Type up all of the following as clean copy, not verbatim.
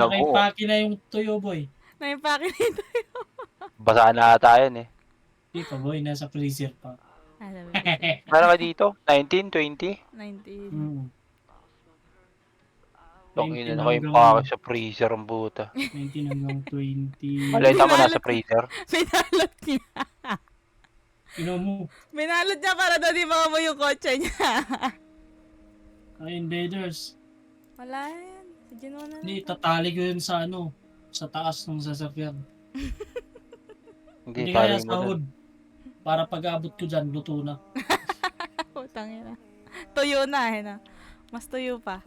Nago. Naka-impake na yung tuyo, boy. Naimpake nito. Basa na ata yan eh. Di pa, boy. Nasa freezer pa. Alam mo, Ano ka dito? 19, 20? 19. Mm. Yung 19 ina na kayo hanggang sa freezer ang buta. 19 hanggang 20. Malita mo nasa freezer. Binalot niya. Ino mo. Binalot niya para daw di mo yung kotse niya. Ay, invaders. Wala yan. Si Juno na Hindi, lang. tatali ko yun sa ano. Sa taas ng sasakyan. Hindi Hindi kaya tali mo sa na. hood. Para pag-abot ko dyan, luto na. Putang ina. Tuyo na eh na. Mas tuyo pa.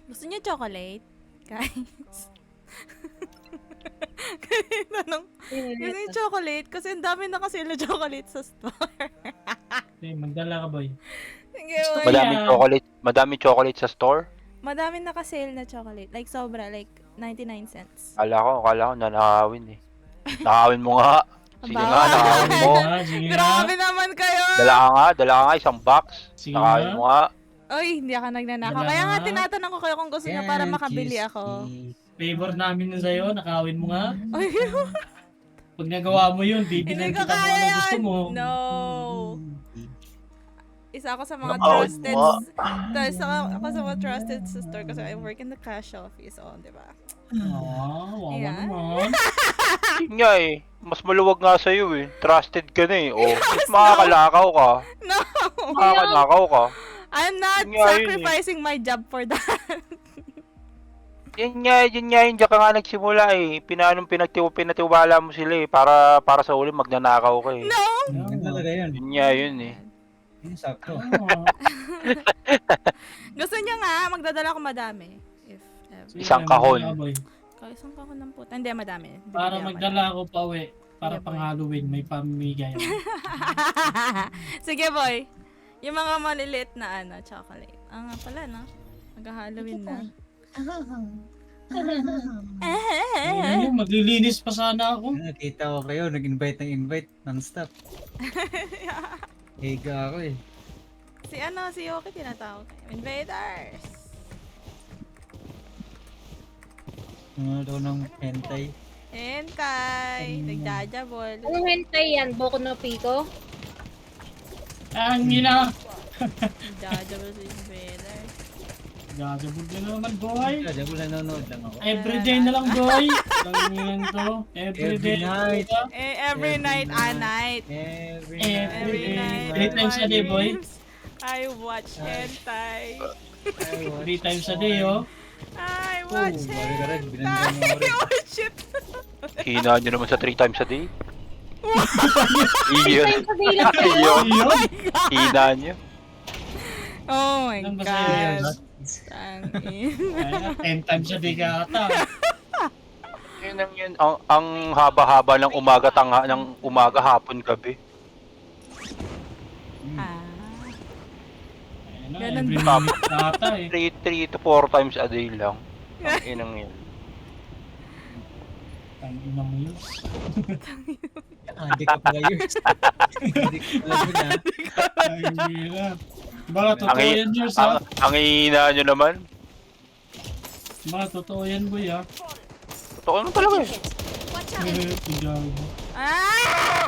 Gusto niyo chocolate? Guys. Kanina nung gusto niyo chocolate? Kasi ang dami na kasi na chocolate sa store. Okay, magdala ka, boy. Sige, Gusto boy. ko Madaming chocolate sa store. Madami naka-sale na chocolate. Like sobra, like 99 cents. Akala ko nanakawin eh. Nakawin mo nga. Sige Aba. nga, nakawin mo. Sige nga. Grabe naman kayo! Dala ka nga, isang box. Sige Nakawin nga. mo nga. Oy, hindi ako nagnanakaw. Wala Kaya nga nga. tinatanong ko kayo kung gusto niyo para makabili ako. Favor namin na sa'yo, nakawin mo nga. Oy, Pag nagawa mo yun, hindi bibilan ko kita kung kaya ano gusto yan! mo. No! Isa ako sa mga Nakawin trusted. mo Isa ako sa mga trusted sa store kasi I work in the cash office. Oh, di ba? Wawa Ayan. naman. Yun nga eh. Mas maluwag nga sa'yo eh. Trusted ka na eh. O, mas makakalakaw ka. No! Makakalakaw ka. I'm not Yun nga yun eh. sacrificing my job for that. Yun nga, diyan ka nga nagsimula eh. Pinatiwala mo sila eh. Para sa uli magnanakaw ka eh. No! Ganun talaga yun. Yun nga yun eh. Yun, sakto. Gusto niya nga, magdadala ko madami. If ever. Isang kahon. Kaya isang kahon ng puta. Hindi, madami. Hindi, Para hindi ako magdala ako pa uwi. Para Yeah, pang boy. Halloween, may pamimigay ako. Sige, boy. Yung mga maliliit na chocolate. Ah, nga pala, no? Mag-Halloween na. Ayun yun, maglilinis pa sana ako. Nakita ko kayo, nag-invite ng invite, non-stop. Higa ako eh. Si Yoki tinatawag kayo. Invaders! Nanonood ako ng hentai. Hentai! Nagdadabol. Anong hentai yan? Boku no Pico? Ang ina! Nagdadabol sa invaders. Gagabog ka na naman, boy. Kaya mo nanonood lang ako. Everyday na lang, boy. Tanginan to. Everyday. Every night. Every night, night. Every Every night. 3 times a day, boy. I watch hentai. 3 times a day, oh. I watch bali ka rin, hentai. binandan mo rin. Oh, shit! Hina nyo naman sa 3 times a day. Iyo. Time sa day lang kayo. Iyo. Yun. Hina nyo. Oh my Ilan ba sa'yo yun? God. Tangin. Ay, 10 times a day ka ata. Yun ang yun. Ang haba-haba ng umaga, hapon, gabi. Ah. Ayun na, Ganun every ba? minute na ata eh. 3 to 4 times a day lang. Ang inang yun. Tangina mo yun. Hindi ka pala yours. Hindi ka pala yun ah. Tangina. Baka totoo yan, yours, ha? Ang hina nyo naman. Baka totoo yan, boy, ha? Totoo naman talaga eh. Tigaro mo. Ah!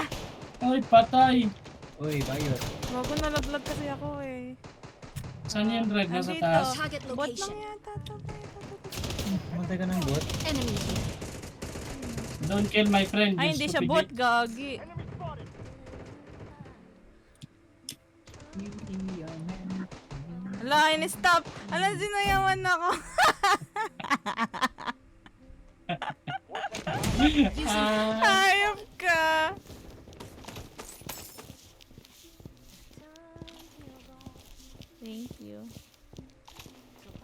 Ay, patay. Uy, bayo. Bago nalaglag kasi ako eh. Saan yan, Red? Nasa Nandito. taas? Target Bot lang location. yata to. Pumatay ka ng bot. Enemy here. Don't kill my friend. Ay, you hindi siya stupid bot. bitch. Gagi. Ala, in-stop. Ala, sinayawan ako. Ah, Hayop ka. Thank you.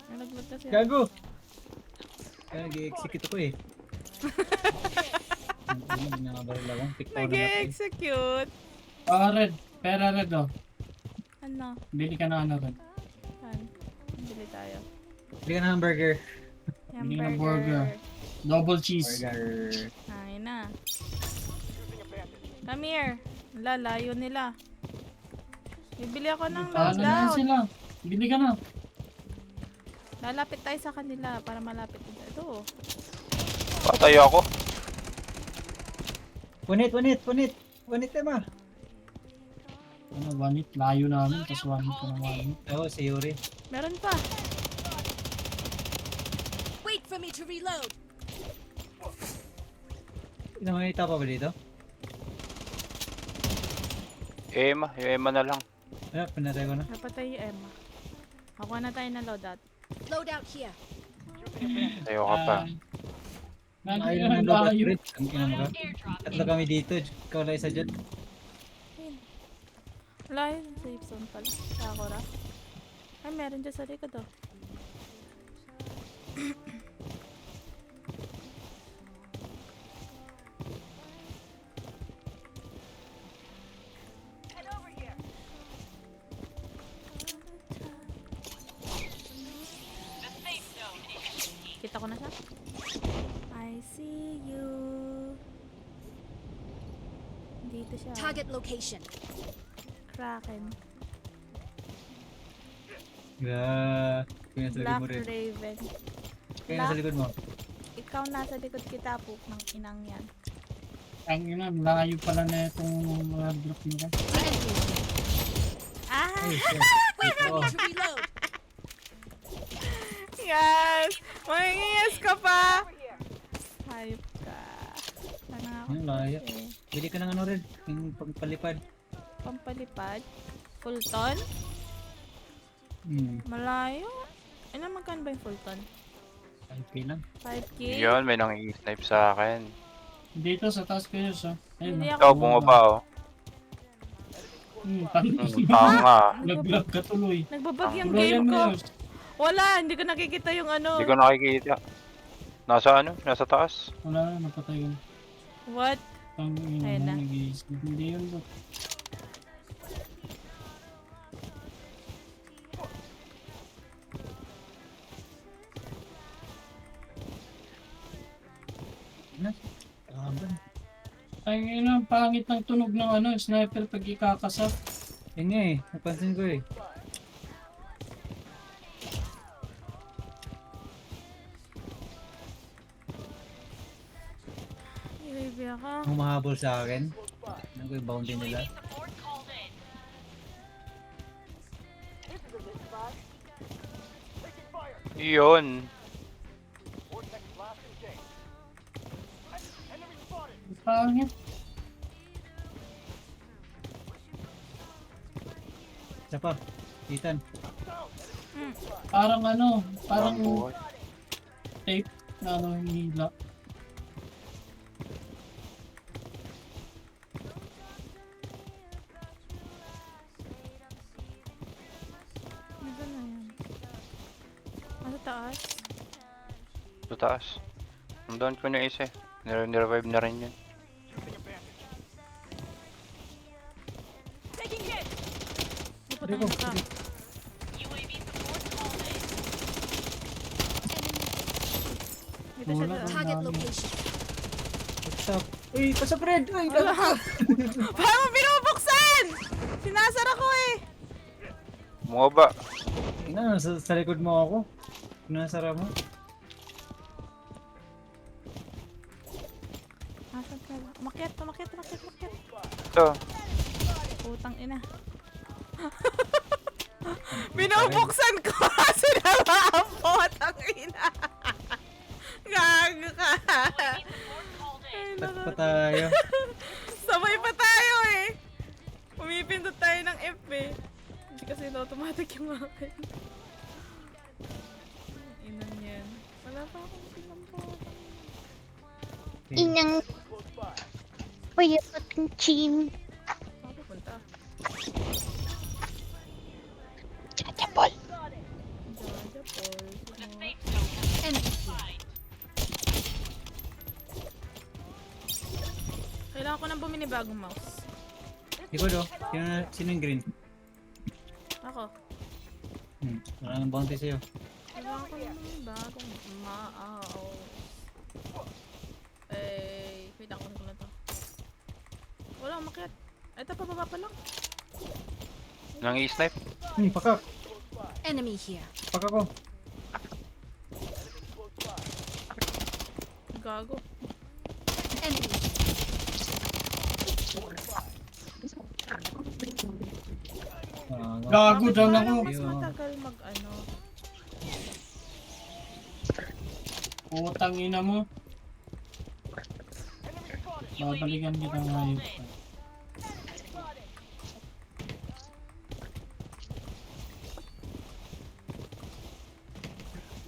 Nalaglag kasi ako. Gago! Kaya nag-execute ako eh. Nakabaril ako. Tiktaw na natin. Nag-execute. oh, Red. Pera, Red, oh. Ano? Bili ka na ano, Red. Saan? Bili tayo. Bili ka ng hamburger. Bili ka ng burger. Double cheese. Burger. Ay na. Come here. Lalayo nila. Bibili ako ng Paano na loadout. sila? Bili ka na. Lalapit tayo sa kanila para malapit din. Ito. Oh. Patay ako. Punit, Emma. Ano, wanit, layo namin, tapos wanit ko ng wanit. Oo, si Yuri. Meron pa. Wait for me to reload. Namanita pa ba dito? Yung Emma na lang. Ano, pinatay ko na. Napatay yung Emma. Makuha na tayo ng loadout. Loadout here. Tayo ka pa. Layo Ayaw na ng lobat, layo. Fred. Ang ina mo ka. Tatlo kami dito. Ikaw lang isa dyan. Wala yun. Safe zone pala. Sakura. Ay, meron dyan sa likod oh. Kita ko na siya. I see you. Dito siya. Target location. Kraken. Kaya sa likod Black mo rin. Raven. Kaya nasa likod mo. Ikaw nasa likod kita po ng inang yan. Ang ina, layo pala na itong mga drop nila. Ah! Ay, shit. Wait for Oo. me to reload. Yes! Mahingiyas ka pa! Hayop ka. Sana ako Ang layo. eh. Pili ka ng ano rin. Yung pagpalipad. Pampalipad. Fulton? Malayo? Ilan magkano ba yung Fulton? IP lang. 5K? Yun, may nang-i-snipe sa akin. Dito sa taas kayo, so. Ayun, Hindi no? Ikaw, ako. bumaba oh. Tanga. Naglag ka tuloy. Nagbabag yung Tuloy game yan, ko. Yus. Wala, hindi ko nakikita yung ano. Hindi ko nakikita. Nasa ano? Nasa taas. Wala na, napatay ko. What? Ang Ayun na. nag-iisip. Hindi yun, bro. Ano? Kaban. Ay, ngayon ang pangit ng tunog ng ano, sniper pag ikakasap. Yan nga eh. Napansin ko eh. Ilibya ka. Humahabol sa akin. Ano ko yung bounty nila. Yun. Pangit. Isa pa. Ethan. Parang ano, parang Ang buhay. tape na ano, hila. Ano na yan? Ano taas? Sa taas. Nandun ko na isa eh. Nirevive na rin yun. Napatay na ka. Dito siya Wala. doon. Target location. What's up? Uy, pasok Red! Uy, Wala. Paano mo binubuksan? Sinasara ko eh. Bumaba. Ina, sa likod mo ako. Nasara mo. Asan ka ba? Umakyat. Ito. Putang ina. Binubuksan ko kasi nababot ang ina. Gago ka. Ay, Ba't naku. pa tayo? Sabay pa tayo eh. Pumipindot tayo ng F eh. Hindi kasi na automatic yung akin. Inan yan. Wala pa akong pinampot. Inang payat ng chim. Saan pupunta? Jajabol. Jaja Paul. Enemy here. Kailangan ko nang bumili bagong mouse. Ikaw do. Sino yung green? Ako. Wala nang bounty sa'yo. Kailangan ko nang bumili bagong mouse. Eh, wait ako na to. Wala, umakyat. Ito, pababa pa lang. Nang i-snipe. Pakak! Enemy here. Pakak ko! gago. Enemy. Gago Bakit down parang ako. mas matagal mag-ano? Putang ina mo. Babalikan kita ngayon.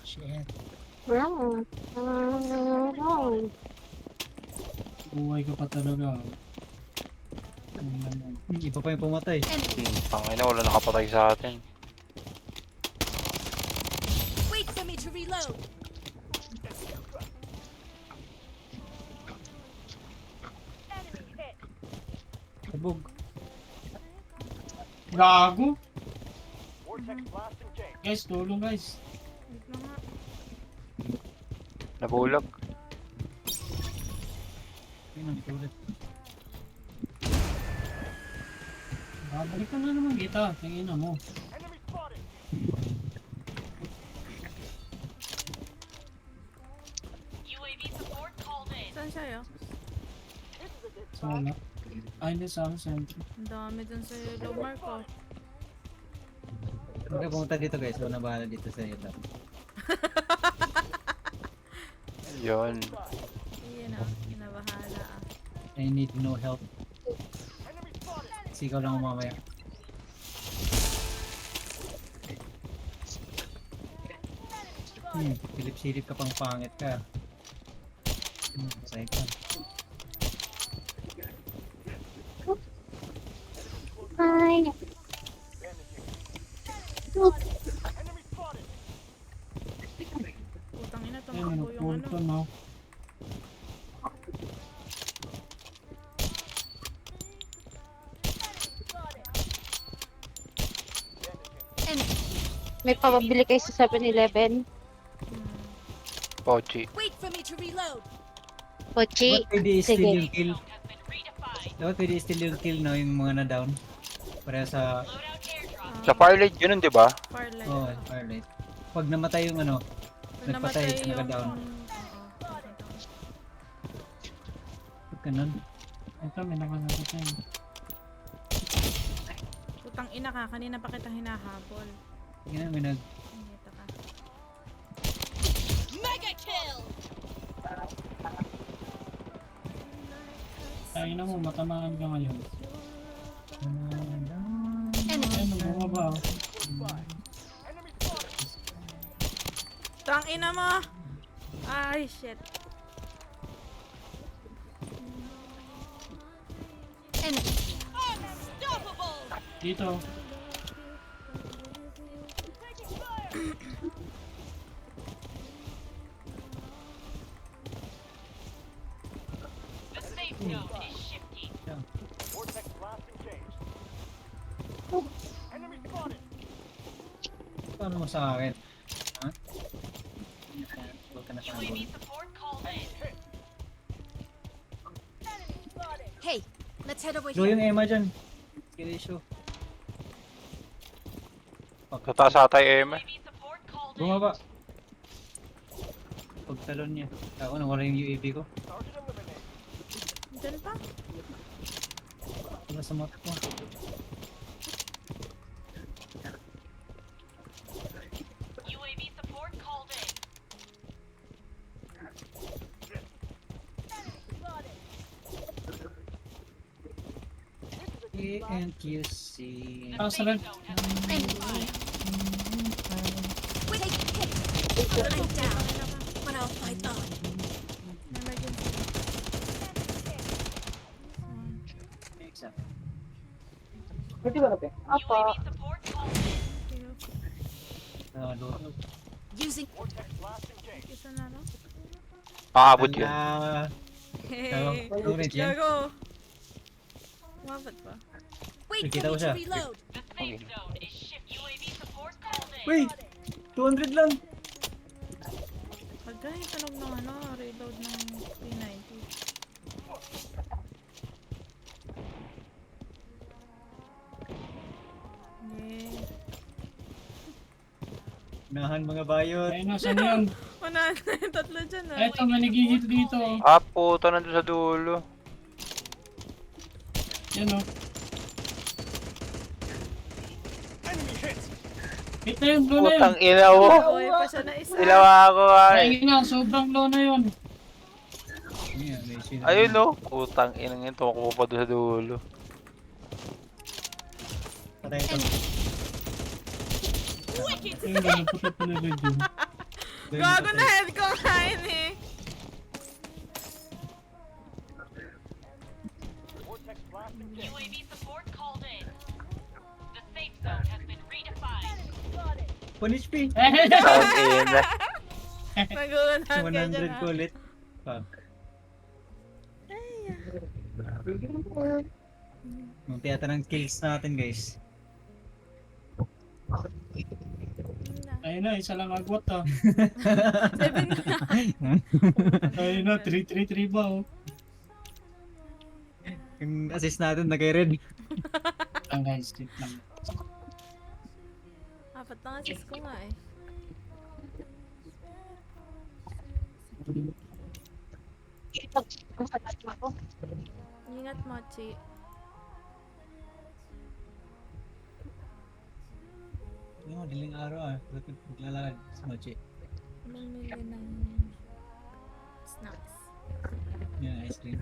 Shit. Buhay ka pa talaga. Tingnan mo. Iba pa yung pumatay. Enemy. Tangina, wala nakapatay sa atin. Wait for me to reload. Kabog. Gago. Guys, tulong guys. Wait na nga. Nabulag. Ayun, ulit. Babalikan na naman kita. Tingnan mo. Saan siya yun? Sana. Ay, hindi sa akin sentry. Ang dami dun sa yellow mark oh. Huwag ka pumunta dito guys. Huwag na bahala dito sa iyo. Yun. Iyan ah, kinabahala ah. I need no help. Sigaw lang ako mamaya. Silip-silip ka pang pangit ka. Pasay ka. Hi. Putang ina, Ayun, tumakbo yung ano. nagpulto no. Enemy. May pababili kayo sa 7-Eleven. Pochi. Wait for me to reload. Pochi. Dapat pwede steal Sige. yung kill. Dapat pwede steal yung kill no, yung mga na-down. Pareha sa... Sa Firelight, ganun, di ba? Firelight. Oh, Firelight. Pag namatay yung ano, Pag nagpatay, namatay yung... nag-down. Pag ganun. Ito, may nakasasatay. Putang ina ka, kanina pa kita hinahabol. Ganun, may nag... Ito ka. Mega kill. Tayo na mo, matamaan ka ngayon. Enemy. Ayun, bumaba. Tang ina mo! Ay, shit. Enemy. Dito. Paano mo sa akin? Ha? Huwag ka na sa akin. Hey, let's head over Low here. yung Emma dyan. Kirisyo. Sa taas ata yung Eme. Bumaba. Pagtalon niya. Ako nawala yung UAV ko. Diyan pa? Wala sa map ko. ANQC. Ah, sa red. Enemy. Wait, hit. I'm down, but I'll fight on. Emergency. Exact. Opo. Load. Using Isa na no? Aabot yun. Hey! Loaded yan. Gago! Umabot pa. Wait Nakita for ko me siya. to reload. Wait! 200 lang! Pagka yung tunog ng ano, reload ng P90. Yeah. Unahan mga bayot. Ayun na, saan yun? Una na yung tatlo dyan ah. Eto, may nagigit dito. Ah, puto, nandun sa dulo. Yan o. Hit na yun, low na yun. Putang ina mo. Uy, pa siya na isa. Ilawa ako ay. Ayun na, sobrang low na yun. Ayan, may sino. Ayun no. Putang ina nga, tumakuha pa doon sa dulo. Patay ito. Ayun na, naputot na rin yun. Gago na head ko kain eh. One HP. Tang ina. Naguunan ka dyan 100 ah. ko ulit. Fuck. Yung tiyata ng kills natin guys. Ayun na, isa lang agwat ah. 7 na. Ayun na, 3-3-3 ba oh. Yung assist natin nag-red. Lang guys, tip lang. Apat na assist ko nga eh. Ingat Mochi. Yung madaling araw ah. Bakit maglalakad sa Mochi? Bumili ng snacks. Yung ice cream.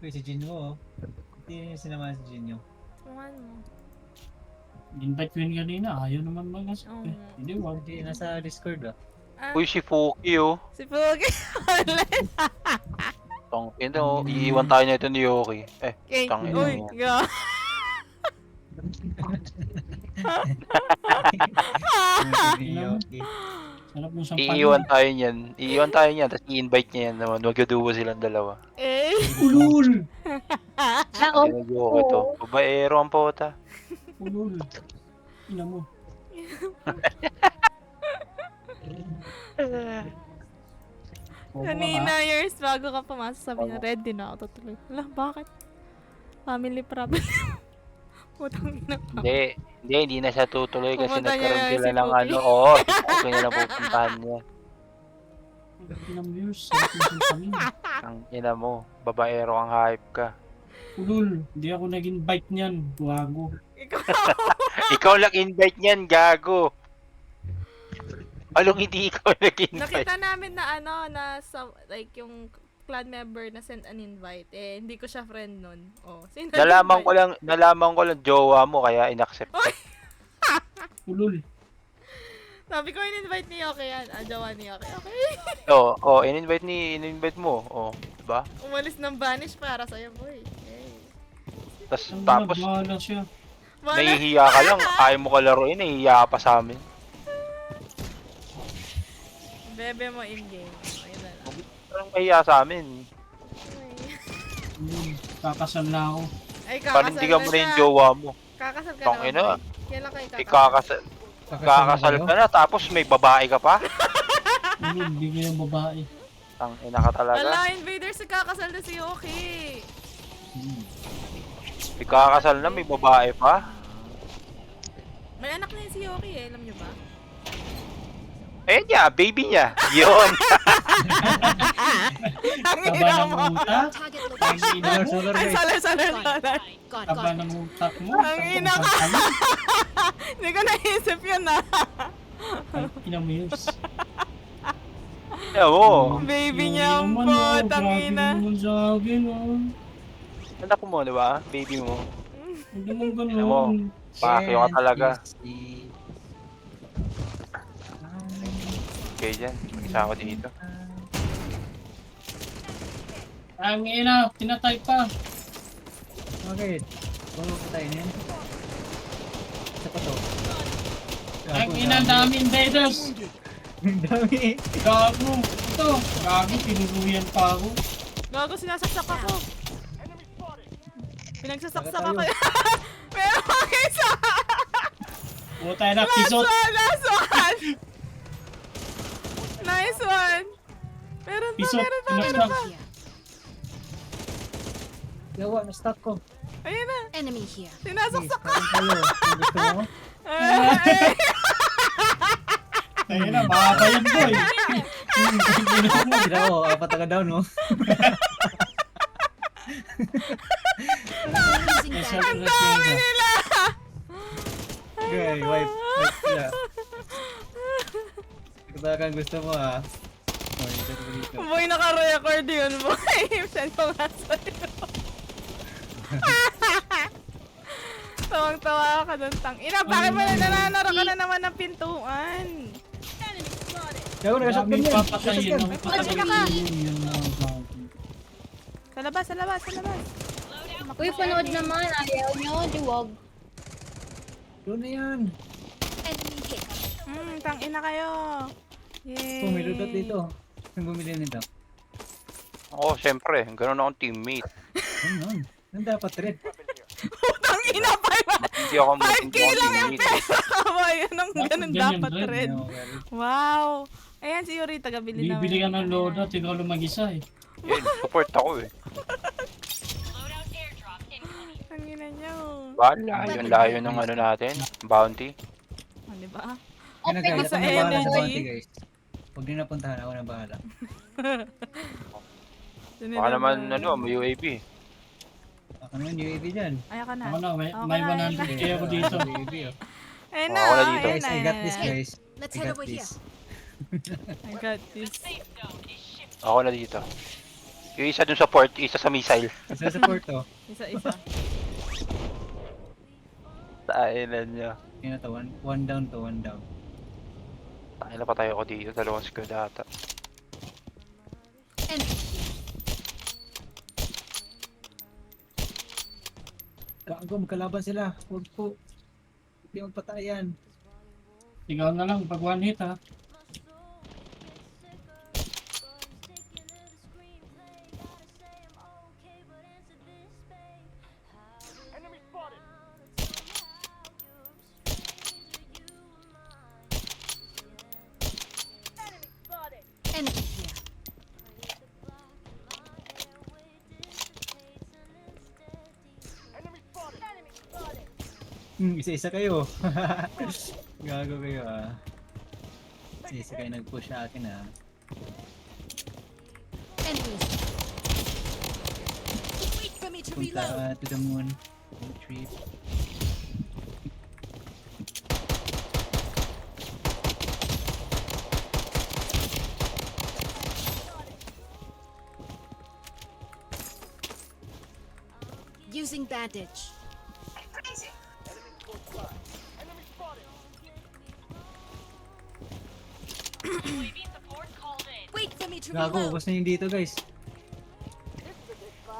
Uy, si Jinwo oh. Hindi niya sinamahan si Jinwo. Tungan mo. Invite ko yun kanina, ayaw naman magas. Oo. Hindi, wag. Hindi, nasa Discord ah. Ah, Uy, si Fuki oh. si Pogi. Tang ina oh. Iiwan tayo na ito ni Yoki. Okay. Tang ina Uy, mo. go. Sarap mo sa Iiwan tayo niyan. Iiwan tayo niyan. Tapos i-invite niya yan naman. Magduduwa silang dalawa. Eh. Ulul! Oo. Yung Yoki to. Babaero ang puta. Ulul. Ina mo. Bobo ka Kanina ba? years bago ka pumasok sabi niya, ready na ako tutuloy. Wala, bakit? Family problem. Putang ina ka. Hindi na siya tutuloy kasi Pupunta niya nagkaroon na sila si ng Fuki. ano. Oo, okay na lang pupuntahan niya. Ina mo years, sarap mo sa kami. Ang ina mo, babaero ang hype ka. Ulul, hindi ako nag-invite niyan. Buwago. Ikaw. Ikaw lang invite niyan, gago. Along hindi ikaw nag-invite. Nakita namin na ano, na sa, like yung clan member na send an invite. Eh, hindi ko siya friend nun. Oh, sino Nalaman nag-invite? ko lang jowa mo kaya inaccept ko. Ulul. Sabi ko, in-invite ni Yoki yan. Ah, jowa ni Yoki. Okay. In-invite mo. Oh, diba? Umalis ng banish para sa'yo, boy. Hey. Tapos Bahala siya. Wala. nahihiya ka lang, ayaw mo kalaruin, nahihiya ka pa sa amin. Bebe mo in-game. Ayun na lang. Parang mahiya sa amin. Ulul. Kakasal na ako. Ay, kakasal Panindigan mo na yung siya. jowa mo. Kakasal ka Tangina. na. Kailan kayo kakasal? Kakasal ka na, tapos may babae ka pa? Ulul, bigay ang babae. Ang ina ka talaga. Wala, invaders, kakasal na si Yoki. May kakasal na, may babae pa? May anak na yun si Yoki eh, alam nyo ba? Ayun niya, baby niya. Yun. Taba ng utak. Target Ang location. ina mo. Solar Ay, guys. salar. Got Taba it. ng utak mo. Ang ina ka. Hindi ko naisip yun ah. Ang ina mo yun. Ayaw mo. Baby Yung niya ang naman, pot, ang grabe ina. naman sa akin, oh. Anak mo, di ba? Baby mo. Hindi mo Ina mo. ganun. Pakyo ka talaga. Easy. Okay dyan, isa ako dito. Ang ina, tinatay pa. Bakit? Puro ko tayo niyan. Isa pa to. Ang ina, ang dami invaders. Ang dami. Gago. Ito, gago, tinuluyan pa ako. Gago, sinasaksak ako. Pinagsasaksak Tayo. ako. Pero okay sa... Puta na, pisot. Last one! Nice one! Meron pa, Pisot, meron pa. pinasnak. Here. Gawa, na-stop ko. Ayun na. Enemy here. Sinasaksak ko. Kain kayo. Kung gusto mo. Ayun na, mahaba yun boy. Sila ko, apat na down mo. Using Special that. request Nila. Okay, wipe sila. Kung kang gusto mo ah. Oh, ito dito. Boy, naka-record yun, boy. Send ko nga sa'yo. Tawang-tawa ka doon, tang. Ina, bakit mo na nananara ka na naman ng pintuan? Gago, naka-shotgun Daming yan. papatayin ng Patay ka ka. yun na Sa labas, sa labas, sa labas. Uy, panood naman. Ayaw nyo, diwag. Doon na yan. Enemy hit. Tang ina kayo. Yay. Oh, may lutot dito. Saan bumili nito? Oo, syempre. Ganun akong teammate. Ano? Nang dapat red. Tang ina, Hindi ako 5K lang yung teammate. pera. Boy, anong Dapat ganun ganyan dapat rin. red? Oh, well, Wow. Ayan si Yuri, taga-bili naman. Bibili ka ng loadout, ikaw lang mag-isa eh. Yun, support ako eh. Ang ina niyo. Bahala, yung layo ng ano natin. Bounty. Oh, di ba? Kaya Open guys, sa ako na bahala sa energy. bounty guys. Huwag din napuntahan, ako na bahala. Baka naman ano, may UAV. Ako naman UAV dyan. Ay, ako na. Ako na, may Ako may na, ayun 100k ako dito. UAV oh. Ayun Oh, na, ako na dito. ayun Guys, na, I ayun got na, this ayun na. guys. Let's I head got over here. this. I got this. Ako na dito. Yung isa dun sa port, isa sa missile. Isa support to. Isa-isa. Tainan niya. Yun na to, one down to, one down. Taila pa tayo ako dito, dalawang squad ata. Enemy here. Gago, magkalaban sila. Huwag po. Hindi magpatayan. Ikaw na lang pag one hit ha. Enemy here. Isa-isa kayo. Gago kayo ah. Isa-isa kayo nag-push sa akin ah. Enemies. Wait for me to reload. Punta to the moon. Trip. Using bandage. Wait for me to Gago, reload. ubos na yung dito guys.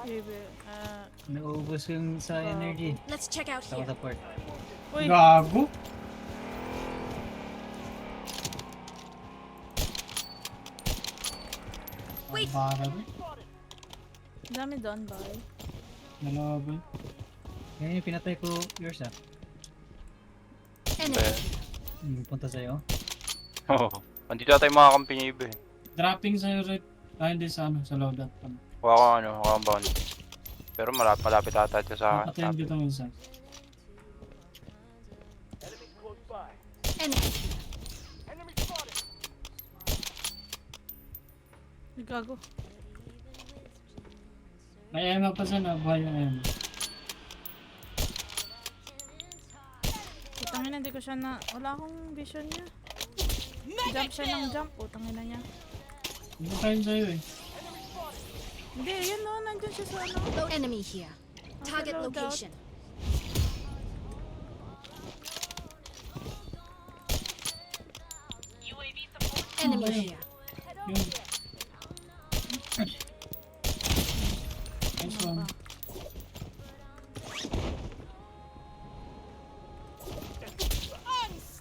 Baby, Naubos yung sa energy. Let's check out Sa here. support. uy, Gago. Wait. Para rin. dami doon, boy. Dalawa ba? Yan yung pinatay ko yours ah. Enemy Eh, here. Punta sa'yo. Oo. Andito ata yung mga kampi niya iba eh. Dropping sa'yo rin. Ah, hindi sa ano, sa loadout. Huwag ako ano, huwag akong bounty. Pero malapit ata ito sa Patayin akin. dito ng isa. Enemy here. Gago. May Emma pa sana, buhay yung Emma. Putangin na, hindi ko siya na... Wala akong vision niya. Jump siya ng jump. Putangin na niya. Hindi pa yun sa'yo eh. Hindi, yun no. Nandun siya sa ano. Enemy here. Target loadout. location. Enemy here. Yun. Nice one.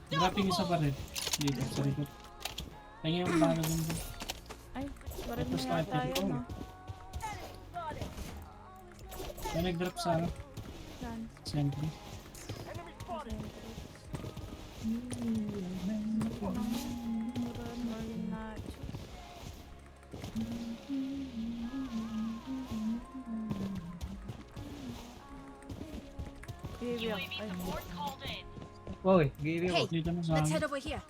Dropping isa pa rin. Dito, sa likod. Tingin yung bala dun dun. Ay, baril Tapos na yata sniper yun, ko. no? May nag-drop sa ano, Yan. sentry. UAV ako. Ay, Uy, give Hey, Dito na sa let's akin. head over here.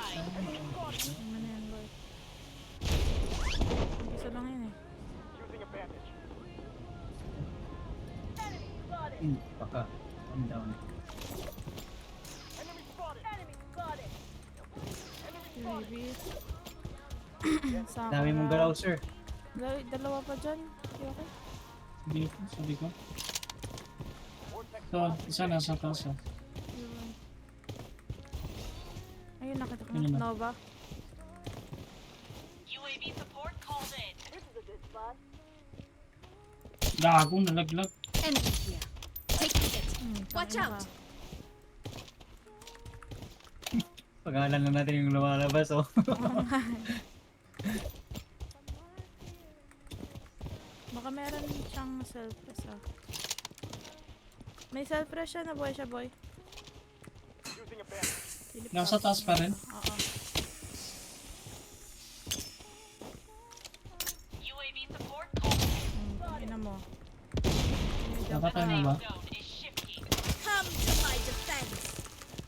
ano na yan, boy? Isa lang yun eh. Baka. Calm down. UAV. Sa Dami akin mong na- galaw, sir. Dalawa pa dyan. Okay, okay. Dito, sabi ko. So, isa nasa taas ah. Yun. Ayun, nakita ko Yun na. naman. Nova. Gago, nalaglag. Enemy here. Take the hit. Watch tangina out. ka. Pag-aalan na natin yung lumalabas, oh. Baka meron siyang self-press ah. May self-press siya, nabuhay siya, boy. Philip Nasa Top. taas pa rin. Oo. Ina mo. Nakatay mo ba? Come to my defense.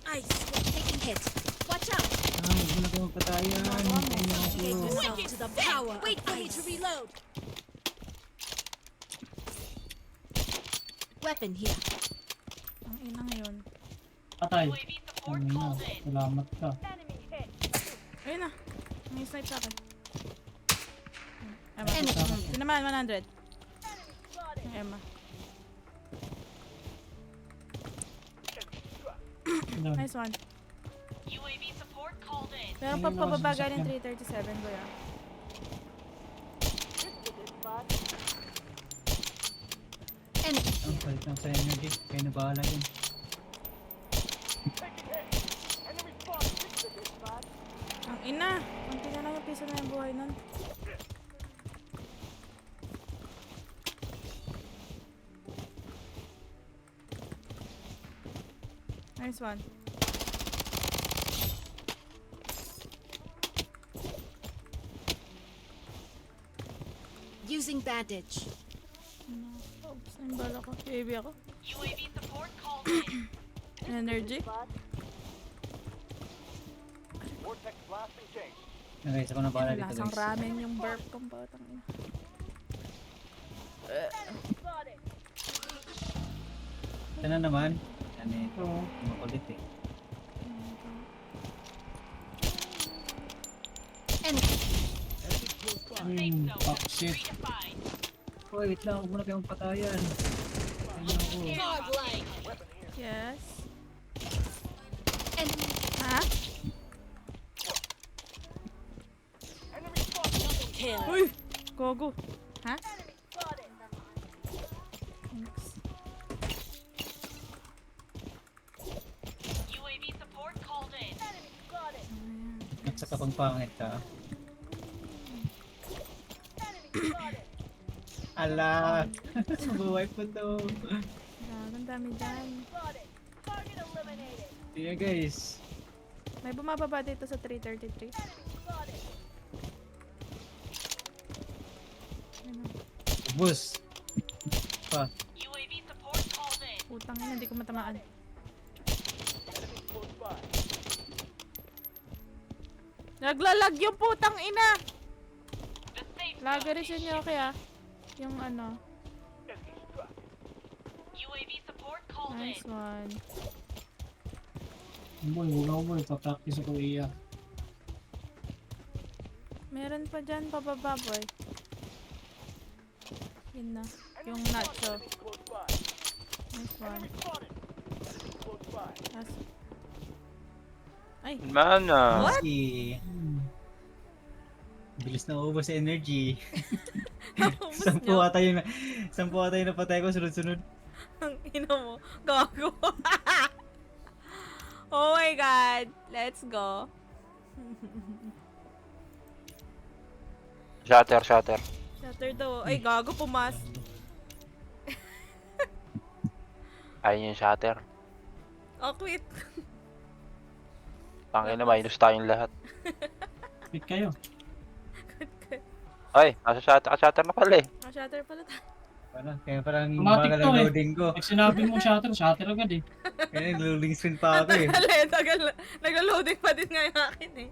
Ice will taking hit. Watch out. Huwag mo na kayo magpatayan. Get yourself to the power. Wait for me to reload. Weapon here. Ang inang yun. Patay. Ano na, salamat ka. Ayun na. May snipe sa akin. Emma. Enemy. Ito naman, 100. Ang Emma. Doon. Nice one. Meron pa Ayun, pababa nasa galing sasakyan. 337, kuya. Enemy. Ang palit lang sa energy. Kayo na bahala dyan. Ang ina! Ang ina lang yung piso na yung buhay nun. Nice one. Using bandage. Oops, ang bala ko. UAV ako. Energy. Okay, isa ko na bahala dito, Lasang guys. ramen yung burp kong batang ina. Ito na naman. Yan eh. Oo. Makulit eh. Enemy. Toxic. Uy, wait lang. Huwag mo na kayong patayan. Ayun ako. Yes. Enemy. Ha? Kill. Uy! Gogo. Ha? Thanks. At sa kapang pangit ka. Ala! Buhay po to. Ang dami dyan. Sige guys. May bumababa dito sa 333. Ano? Bus. Pa. Putang ina, hindi ko matamaan. Naglalag yung putang ina! Lagari siya niyo kaya. Yung ano. Nice one. Boy, huwag boy. Papractice ako iya. Meron pa dyan pababa boy. Yun na. Yung nacho. Nice one. Ay! Mana. What? Sige. Bilis na ubos sa energy. Naubos Sampu niyo. ata yung napatay ko sunod-sunod. Ang ina mo. Gago. Oh my god. Let's go. Shatter, shatter. Shatter daw. Ay, gago. Pumas. Ayun yung shatter. Oh, quit. Tangina, minus tayong lahat. Pick kayo. Ay, nasa-shatter na pala eh. Shatter pala tayo. Kaya parang Automatic bagal to ang eh. loading ko. Pag sinabi mo shatter, shatter agad eh. Kaya loading screen pa ako eh. Tagal. Nag-loading pa din nga yung akin eh.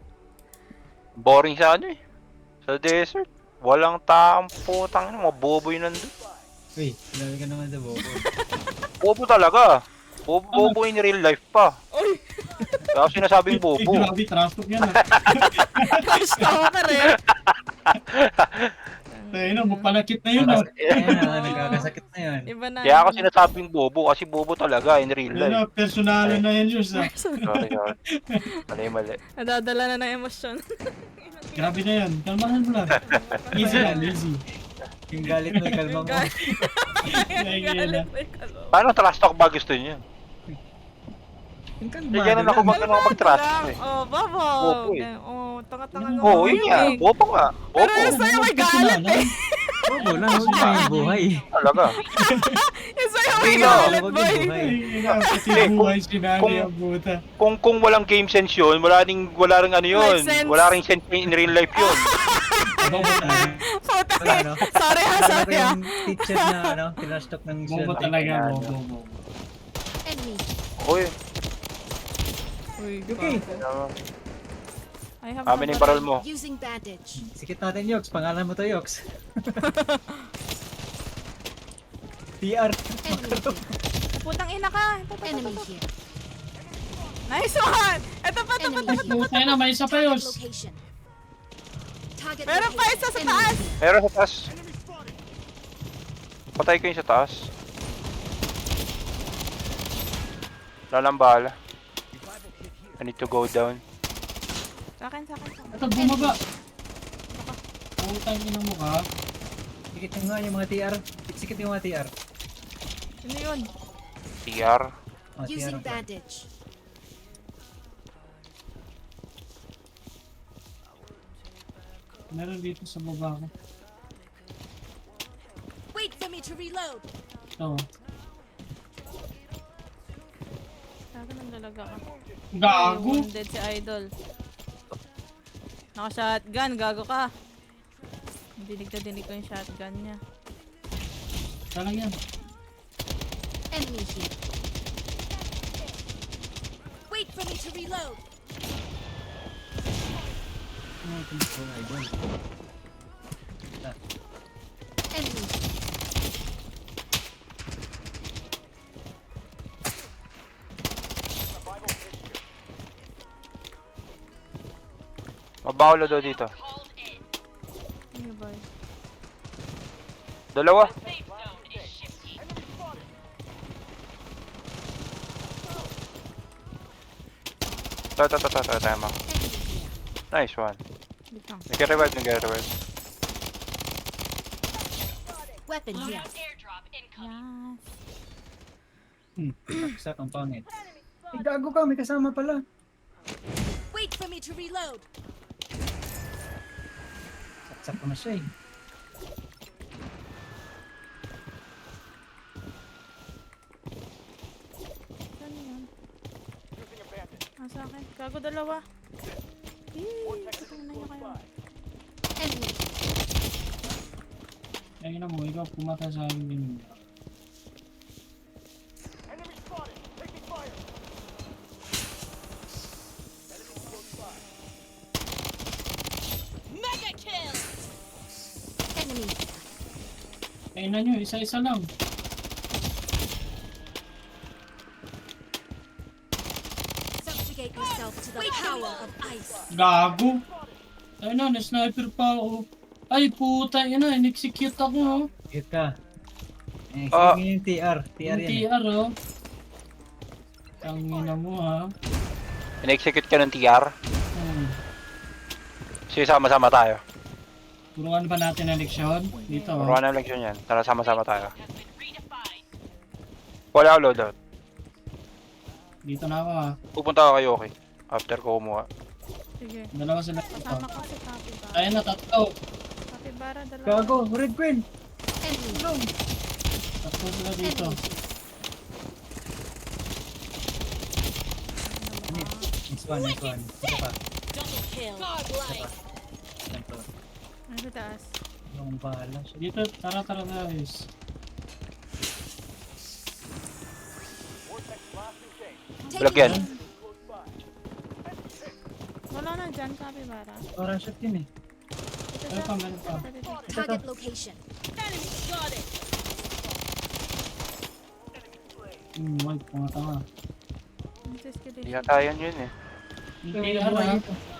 Boring sa ano eh. Sa desert. Walang taong putang ina, mga bobo yun nandun. Uy, labi ka naman sa bobo. Bobo talaga. Bobo in real life pa. Uy! Kaya sinasabing Eh, bobo. grabe, trash talk yan ah. Stalker eh. Tayo na, mapanakit na yun ah. Ayan, nagkakasakit na yan. Iba na. Kaya ako sinasabing bobo kasi bobo talaga in real Ayun na, life. personalan na yan Diyos ah. Sorry. Mali. Nadadala na ng emosyon. Grabe na yan, kalmahan mo lang. Easy lang, easy. Yung galit mo, kalma mo. Galit na yung Paano trash talk ba gusto niyo? Yung kalma. Hindi ganun ako mag-trash talk eh. Oh, babo. Bobo eh. Oh, tanga-tanga nga. Oo, yun nga. Bobo nga. Pero Bobo. yung sa'yo may galit eh. Bobo lang, huwag na yung buhay. Talaga. Yung sa'yo may Hindi nga. galit, Huwag boy. yung buhay. Kasi Hindi, buhay sinabi kung- ang buta. Kung walang game sense yun, wala ring ano yun. Like sense. Wala ring sense in real life yun. Bobo talaga. Puta Wala, eh. no? Sorry ha, Alam ko sorry ha. yung teacher na tinastok ng Bobo estudyante. talaga, Yan. bobo. Enemy. Uy, Uy, Okay. I have amin yung parol mo. Using bandage. Sikit natin, Yox. Pangalan mo to, Yox. TR. Enemy here. Putang ina ka. Enemy here. Nice one. Ito pa. Enemy here. Buta na, may isa pa Target yun. location. Target Meron pa location. isa sa Enemy taas. here. Meron sa taas. Patay ko yung sa taas. Wala lang bala. I need to go down. Sa akin. Ito, bumaba. Putang ina mo ka. Sikit yung nga yung mga TR. Sikit yung mga TR. Ano yun? TR. Oh, Using TR. bandage. Meron dito sa baba ko. Wait for me to reload. Ito. Sa akin nagdalaga ka. Gago. Wounded si Idol. Naka-shotgun. Gago ka. Dinig ko yung shotgun niya. Talang yan. Enemy here. Wait for me to reload. Oh, idol. Enemy here. Mabawalo daw dito. Ano ba? Dalawa. Tama. Enemy here. Nice one. Bitang. Nag-revive. Weapon here. Yes. Saksak ang pangit. Eh, gago ka. May kasama pala. Wait for me to reload. Saksak ko na siya eh. Saan yun? Sa akin. Gago dalawa. Putang ina niyo kayo. Enemy. Ayun na mo, ikaw pumatay sa akin din. Enemy. Ayun na nyo, isa-isa lang. Subjugate yourself to the power of ice. Gago. Ayun na, na-sniper pa ako. Ay, puta, yun na, in-execute ako, oh. Hit ka. Eh, Ah. sige yung TR. TR Yung yan eh. TR, oh. Tangina mo, ha. In-execute ka ng TR. Sige, sama-sama tayo. Turuan pa natin ang leksyon. Dito, oh. Puro na lang yun yan. Tara, sama-sama tayo. Wala ako loadout. Dito na ako, ha. Pupunta ako kay Yoki. After ko kumuha. Sige. Dalawa sila dito. Kasama ko si Capybara. Ayun na, tatlo. Capybara, dalawa. Gago, Red Queen. Enemy. Tatlo sila dito. Nice one, nice one. Isa pa. Double kill. Isa pa. Ganito. Ano sa taas? Ang bahala. Dito, tara guys. Vlog yan. Wala na dyan, kapibara. Parang shot yun eh. Meron pa. Target location. Wag, tanga. Hindi yata yan yun eh. Hindi ano,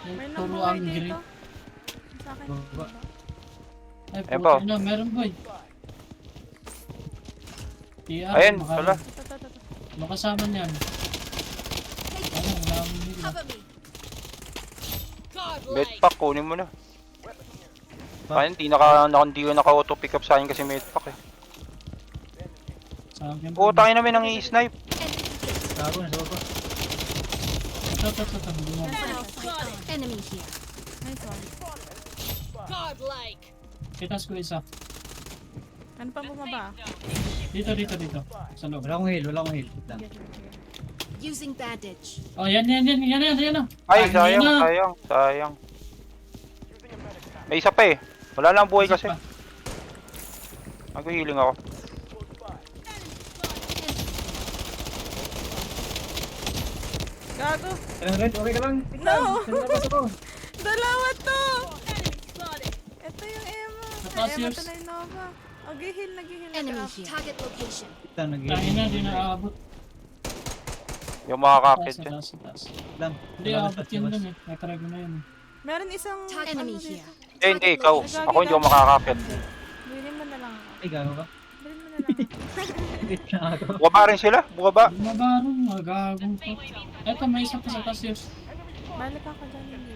May puro namuhay angry. dito. Sa akin. Baba. Ay, Ayan puto po. na, meron boy. Ayan, wala. Makasama niyan. Ano, wala mo nila. Cover me. Medpack, kunin mo na. Kaya hindi ko naka-auto pick up sa akin kasi medpack eh. Sa akin. Putangin namin ang i-snipe. Gago, nasa baba. Ito. Enemy here. Nice one. Kitas ko isa. Ano pa bumaba? Dito. Sa loob. Wala akong heal, wala akong heal. Wait lang. Using bandage. Oh, yan na. Ay, Tangin na. sayang. May isa pa eh. Wala lang buhay kasi. Isa pa. Mag-healing ako. Gago! Alam Red, okay ka lang? No! Nalabas ako. Dalawa to! Ito yung Emma. Tapos Ay, Emma yours. to na yung Nova. Nag-heal Enemy na here. Target location. Wait lang, Tangin na, di na aabot. Yung makakakit Taas, yun. taas. lang. Hindi, aabot yun dun eh. Nakarag mo na yun. Meron isang Enemy ano here. dito. Hindi, ikaw. Ako hindi ako makakakit. Bilhin mo na lang ako. Ay, gago ka. Bilhin mo na lang ako. Wait na ako. Bumaba rin sila? Bumaba? Bumabarong, magagong ko. Eto, may isa pa sa Cassius. Balik ako dyan. Hindi.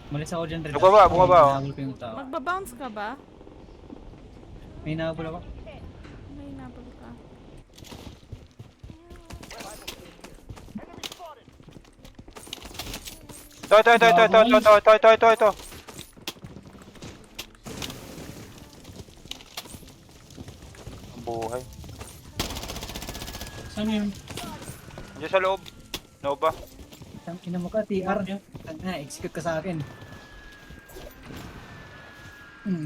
Malis ako dyan, Red. Bumaba, bumaba, oh. Hinahabol ko yung tao. Magbabounce ka ba? May hinahabol ako. May nabal ka. Ito. Ang buhay. Saan yun? Diyan sa loob. Nova. Ang ina mo ka, TR. Yeah. Execute ka sa akin.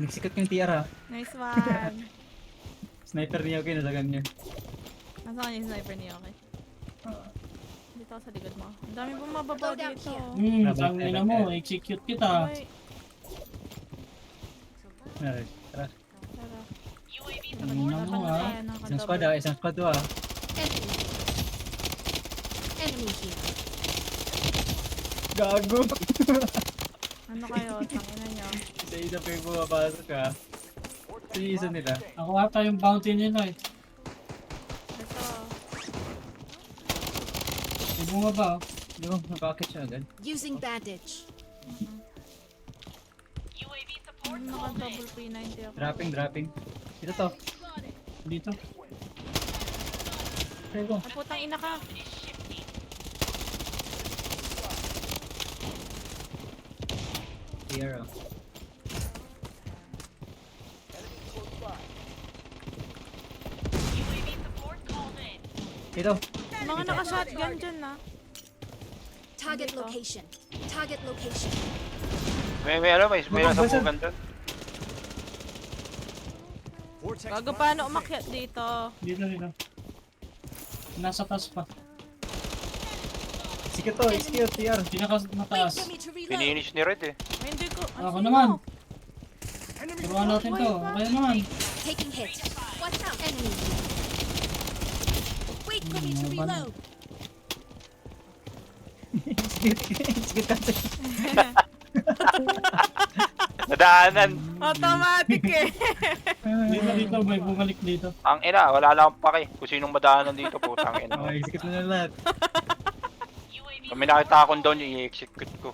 Execute ko yung TR ha. Nice one. Sniper niya okay, nasagan niya. Nasa kanya yung sniper niya, okay? Dito ako sa likod mo. Ang dami pong mababaw Load out dito. here. Tangin na mo, execute kita. Okay, Alright, tara. tara. Tangin na mo ha. Tayo ng Isang squad kadouble. isang squad to ah. Enemy. Enemy here. Gago! Ano kayo? Tangina nyo. Isa-isa pa yung bumapasok ah. Isa nila. Ako ata yung bounty nila eh. Ito. May bumaba oh. Di ba, napakit siya agad. Using bandage. Naka-double P90 ako. Dropping. Ito to. Dito. Ayoko. Ay, putang ina ka. TR oh. Ito. Mga naka-shotgun dyan na. Target Dito. location. Target location. May nasa bukan doon. Gago, paano umakyat dito? Dito. Nasa taas pa. Sige to, execute TR. Wait Mataas. for me to reload. Finish ni Red eh. Ay, hindi ko. Ako sino? naman. Turuan natin to. Okay naman. Taking hit. Watch out. Enemy here. Wait for me to reload. Execute kasi. Nadaanan. Automatic eh. Dito, may bumalik dito. Ang ina, wala lang akong pake. Kung sinong madaanan dito, putang ina. Okay, execute mo na lahat. Kung may nakita akong doon, i-execute ko.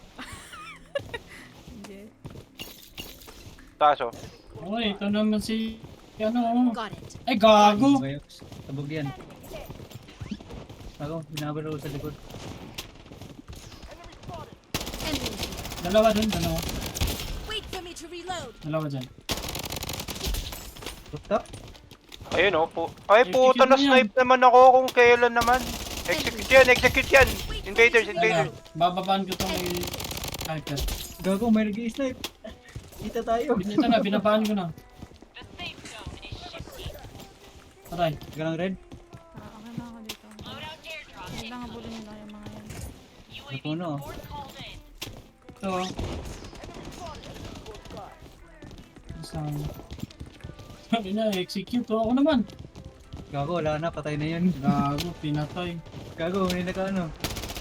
Hindi. Taso. Okay, ito naman si... Ano? Got it. Ay, gago! Okay, tabog yan. Ako, binabal ako sa likod. Enemy here. Dalawa dun. Wait for me to reload. Dalawa dyan. Rooftop? Ayun oh. Ay puta, na-snipe naman ako kung kailan naman. Execute yan. Invaders. Bababaan ko itong sniper. Gago, may nag-i-snipe. Kita tayo. Ito na, binabaan ko na. Aray. Teka lang, Red. Okay na ako dito. Hindi lang habulin nila yung mga yan. Sa puno. Ito. Isang... Sabi na, execute. Ako naman. Gago, wala na. Patay na yun. Gago, pinatay. Gago, may naka-ano.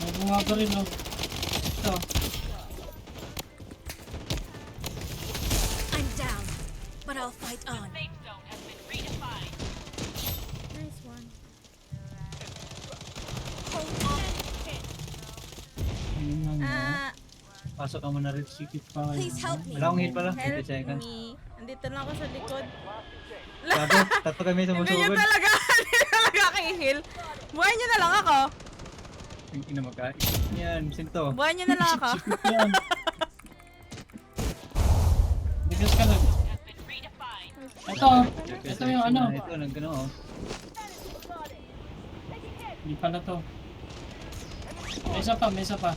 May bumaba rin, oh. Ito. I'm down, but I'll fight on. Nice one. Ayun lang, oh. Ah, Pasok ka muna, Red. Execute pa kayo. Please help me. Wala akong hit pala. help 20 seconds. me. Andito lang ako sa likod. Gago, tatlo kami Hindi nyo sumusugod. talaga, hindi nyo talaga kay-heal. Buhayin nyo na lang ako. Ang ina magkain. Yan, sinto. Buhayin nyo na lang ako. Execute yan. Bigas ka lang. Ito. Ito yung ano. Ito, nagano oh. Hindi pala to. May isa pa, may isa pa.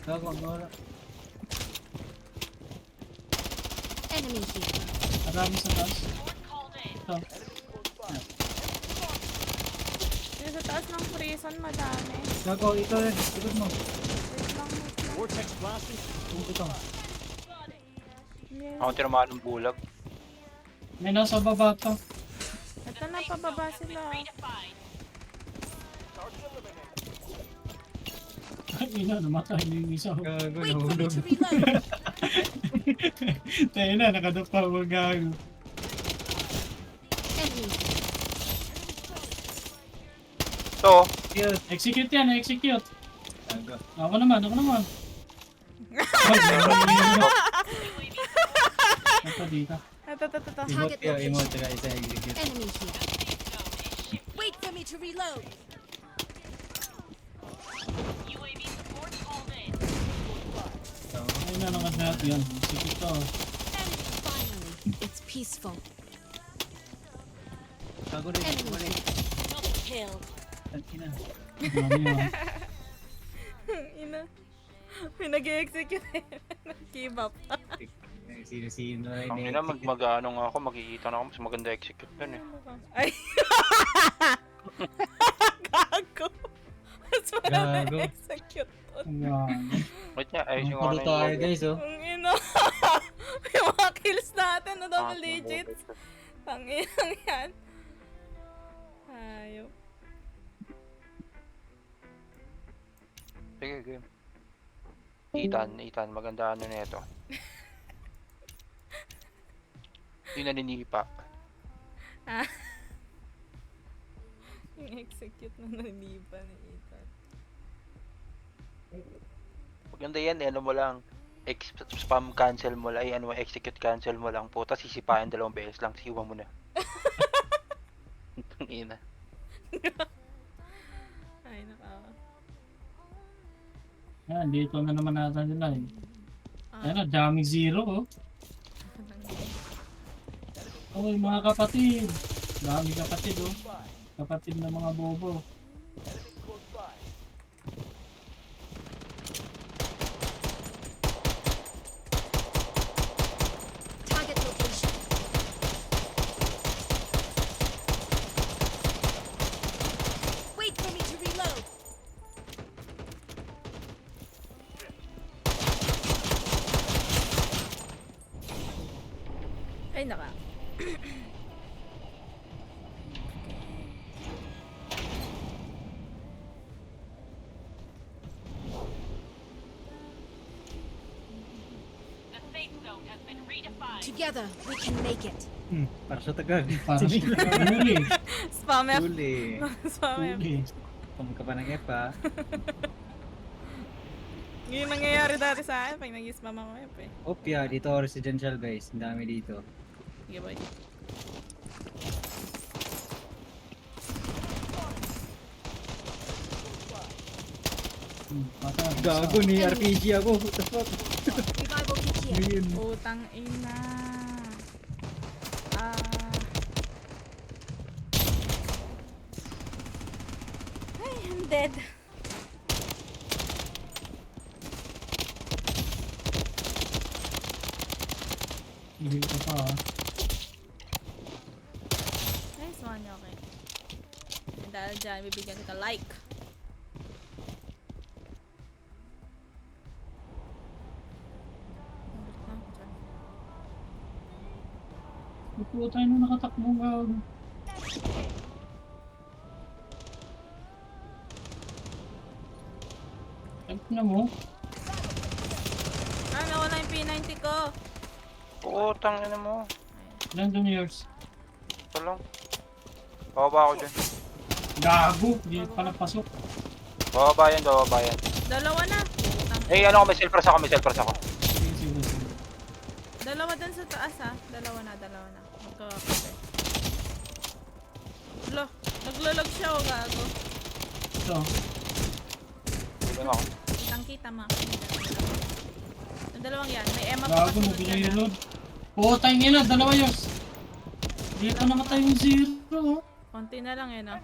Gago, ang wala. Enemy here. Marami sa taas. Ito. Yung sa taas ng prison, madami. Gago, ito Red. Ikot mo. Wait lang, wait lang. Ito. Yes. Ako tinamaan ng bulag. May nasa baba to. Ito na, pababa sila. Ay, ina, namatay na yung isa. Gago, Wait for me nahulog. to reload. Tayo na, nakadapa mo gago. Enemy. So, Cute. Execute yan, execute. Gago. Ako naman, ako naman. Ito dito. Ito. Emote kayo, emote. Tsaka isa execute. Enemy here. Wait for me to reload. So, Ayun na, nakadap yan. Execute to. Finally, it's peaceful. gago Red. Enemy Balik. Kill. Ang ina. Marami yan. Ina. May nag-execute. Nag-give up. Sino-sino na ang ina, mag-ano nga ako, makikita na ako, mas maganda execute dun eh. Ay. Gago. Mas wala na Gago. execute. Ayan. Wait nga, ayos yung Pulo ano tayo yung... guys oh. Ang ina. Yung mga kills natin na double digits. Ang inang yan. Ayaw. Sige, game. Ethan, maganda ano na ito. Yung naninipa. Yung execute na naniba ni Ethan. Maganda yan, ano mo lang. Spam cancel mo lang, ay ano, execute cancel mo lang po, tapos sisipain 2 beses lang, siwa mo na. Ang ina. Ay, nakawa. Yan, dito na naman natin nila eh. Ayan na, daming zero oh. Oh, mga kapatid. Daming kapatid oh. Kapatid na mga bobo. Target location. Wait for me to reload. Ay, naka. Together, we can make it. Para sa tagag. Para sa huli. Spam F. Huli. Spam F. Huli. Kung ka pa ng EPA. Yung nangyayari dati sa akin pag nag-spam ako F eh. Opya, dito residential guys. Ang dami dito. Sige boy. Patay. Gago ni RPG ako. What the fuck? Revival kit here. Yun. Utang ina. Ah. dead. Hindi ko pa ah. Nice one, okay. And dahil dyan, bibigyan kita like. Puto tayo na nakatakbong gago. Tank na mo. Ah, nawala yung P90 ko. Putang ina mo. London yours. Ito lang. Bababa ako dyan. Gago. Hindi pa napasok. Bababa yan, bababa yan. Dalawa na. Eh, ano ko, may self-press ako, may self-press ako. Sige, sige, sige. Dalawa dun sa taas ha. Dalawa na. Magkakape. Lo, naglalag siya o gago. Ito. Tignan ako. Kitang-kita ma. Yung dalawang yan. May Emma pa Gago, kasunod nabili yan. reload. Putang ina, dalawa yours. Hindi pa namatay yung zero. Konti na lang yun ah.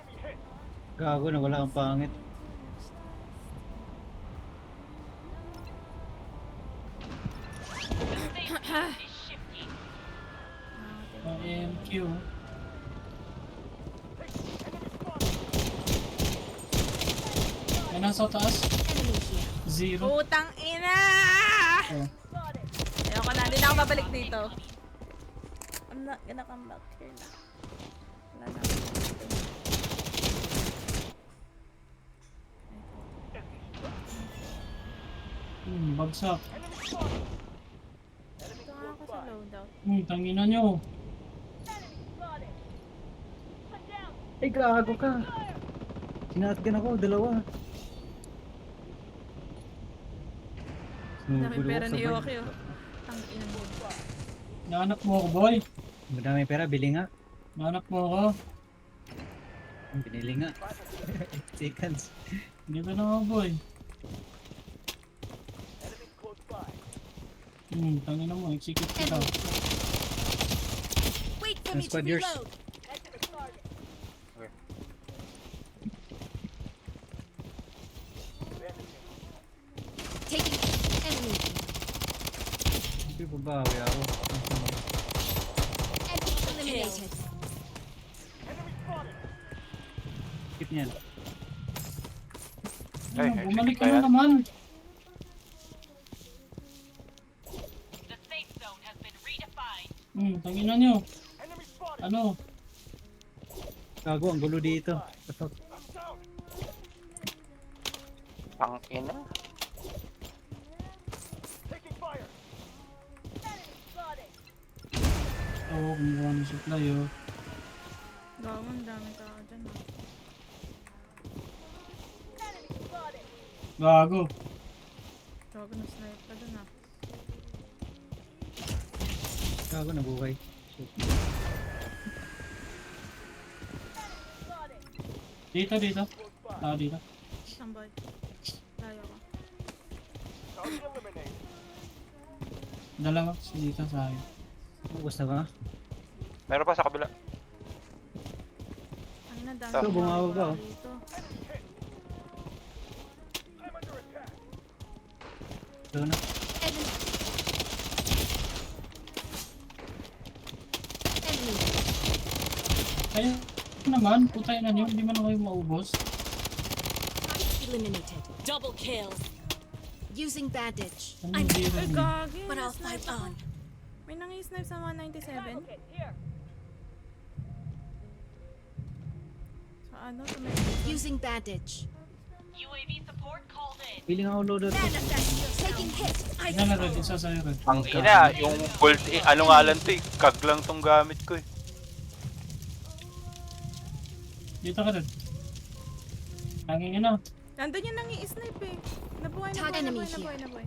Gago na wala kang pangit. MQ. May nasa taas. Enemy here. Zero. Putang ina! Oh. Ayoko na. Hindi na ako babalik dito. I'm not gonna come back here na. Wala na. Bagsak. Ito nga ako sa loadout. Tangina nyo. Ay, gago ka. Sinatgan ako, dalawa. Dami pera ni Yoki oh. Tangina mo. Nahanap mo ako, boy. Madami pera, bili nga. Nahanap mo ako. Binili nga. 8 seconds. Dito na ako, boy. Tangina mo, execute kita. Wait for me to Squad yours. reload. Taking enemy. Hindi pa bawi ako. Enemy eliminated. Keep niyan. Ay, Bumalik ka execute na yan. naman. Tangina nyo. Ano? Gago, ang gulo dito. Pasok. Ang ina. Oo, kumuha ng supply, oh. Gawa, ang daming tao dyan ah. Gago. Gago na snipe ka dun ah. Gago, nabuhay. Shit. Dito, dito. Tao dito. Tambay. Layo ko. Dalawa. Dito sa akin. Ubus na ba? Meron pa sa kabila. Ang na dami Ito, bumaba ba, oh? dito. Ito na. Enemy. Ayun naman. Putay na nyo. Hindi man ako yung maubos. Eliminated. Double kills. Using bandage. Ano I'm yung Ay, zero? gagi. but I'll na-snipe fight ako. on. May nangi-snipe sa 197. Sa ano? Sa may... Using bandage. Feeling ako loaded. Taking hit. I Yan na red. Isa sa'yo red. Ang ina, yung gold, ano nga lang to eh, kag lang tong gamit ko eh. Dito ka red. Tanging ina. Nandun yung nangi-snipe eh. Nabuhay, Tag nabuhay, enemy nabuhay, here. nabuhay, nabuhay.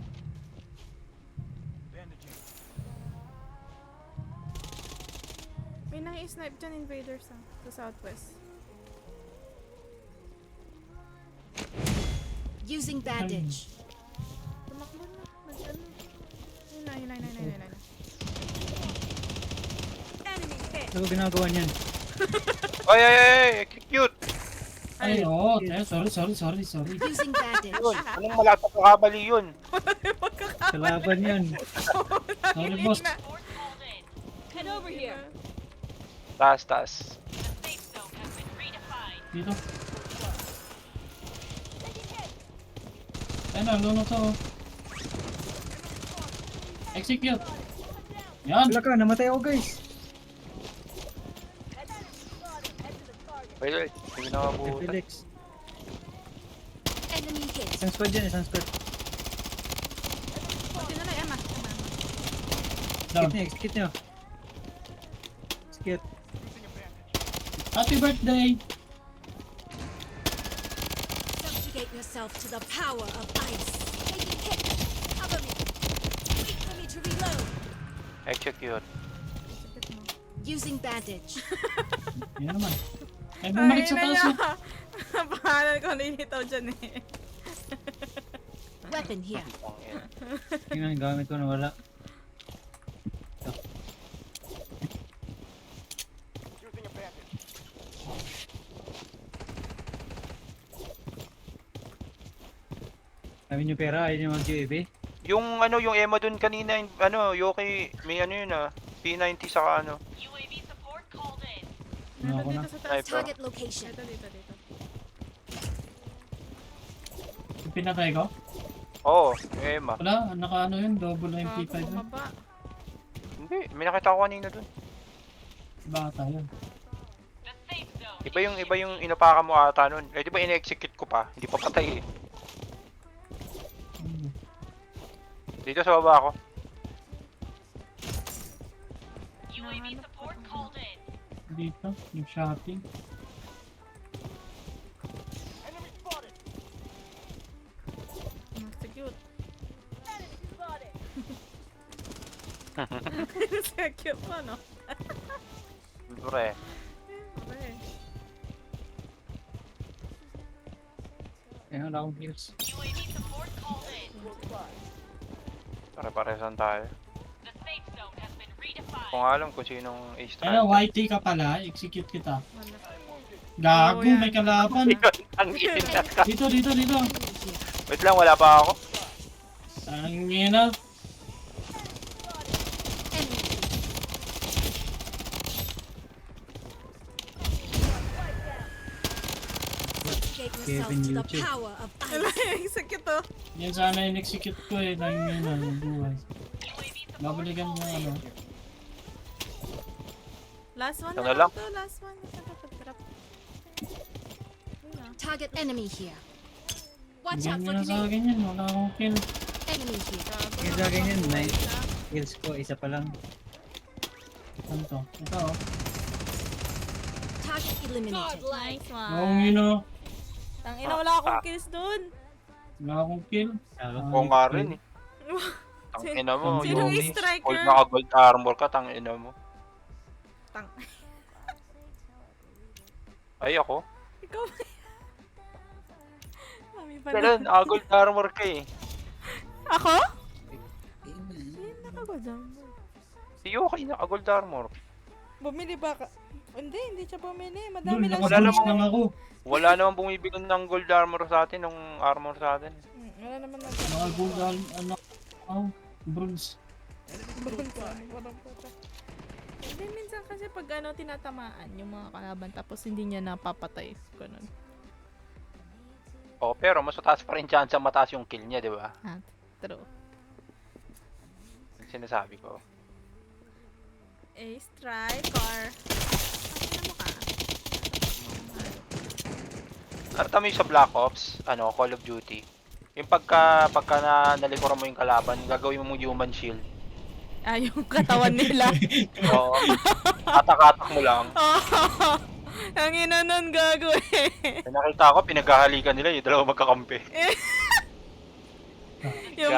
May nangi-snipe dyan, invaders ah. Sa southwest. using bandage. Tumakbo na. Nag-ano. Yun na. Enemy hit. Ano ginagawa niyan? Ay, cute! Ay, oo. Sorry. Using bandage. Yun, anong malata pakabali yun? Kalaban yun. Sorry, boss. Head over here. Taas. Dito. Ayun na, luno to. Execute. Yan. Wala ka, namatay ako guys. Wait, hindi na mabutan. Felix. Enemy hit. Isang squad dyan, isang squad. Pati na lang, Emma. Down. Execute nyo. Execute. Happy birthday. Subjugate yourself to the power of ice. Taking hit. Cover me. Wait for me to reload. Execute. Using bandage. Yan naman. Ay, bumalik sa taas eh. Pangalan ko nilitaw dyan eh. Weapon here. Tingnan, gamit ko na wala. Sabi niyo pera, ayaw niyo mag-UAV? Yung yung Emma dun kanina, Yoki, may yun P90 saka ano. Meron Ako na. dito sa taas. Sniper. Target location. Dito. Yung pinatay ko? Oo, yung Emma. Wala, naka yun, double MP5 yun. Bumaba. Hindi, may nakita ko kanina dun. Bata yun. Iba yung inapaka mo ata nun. Eh, di ba in-execute ko pa? Hindi pa patay eh. Ano? Dito sa baba ako. Dito, yung shopping. Cute. Cute pa, no? Siyempre. Okay. Kaya wala akong kills. Pare-paresan tayo. Kung alam kung sinong ace Ano, striker. YT ka pala, execute kita. Wala. Gago, Oo, yan. may kalaban. Ang ina. Dito. Enemy here. Wait lang, wala pa ako. Ang ina. Enemy. Subjugate yourself Kevin to the YouTube. power of Wala, ice. sa cute oh. Yan sana yung execute ko eh, ng ina, yung buhay. Babalikan mo ano. Last one Ito na na lang lang. to. Last one. Saan ka pag-drop? Ayun ah. Target enemy here. Watch Bigyan out nyo for na sa grenade. akin yan, wala akong kill. Enemy here. Gago Yung na. sa akin yun, kills ko, isa pa lang. Ano to? Ito oh. Target eliminated. Nice one. Yung ina. Tangina, wala akong kills dun. Wala akong kill. Oo nga rin eh. Tang ina mo, Sinong Yoki. striker? Gold naka gold armor ka, tang ina mo. Tang. Ay ako. Ikaw ba? Mami pala. Pero gold armor ka eh. Ako? Hindi nakagodam. Si Yoki naka gold armor. Bumili ba ka? Hindi siya bumili. Doon, Madami lang wala naka-boost namang- lang ako. Wala namang bumibigyan ng gold armor sa atin, ng armor sa atin. Wala naman na. Naka-google, ano, oh, bronze. Hindi, minsan kasi pag tinatamaan yung mga kalaban tapos hindi niya napapatay. Ganun. Oh, pero mas mataas pa rin chance mataas yung kill niya, di ba? Ah, true. Yung sinasabi ko. Striker. Ano mo ka? Narata mo yung sa Black Ops, Call of Duty. Yung pagka nalikuran mo yung kalaban, gagawin mo human shield. Ah, yung katawan nila. Oo. Katak-katak mo lang. Ang ina nun gago eh. May nakita ko, pinaghahalikan nila yung dalawa magkakampi. yung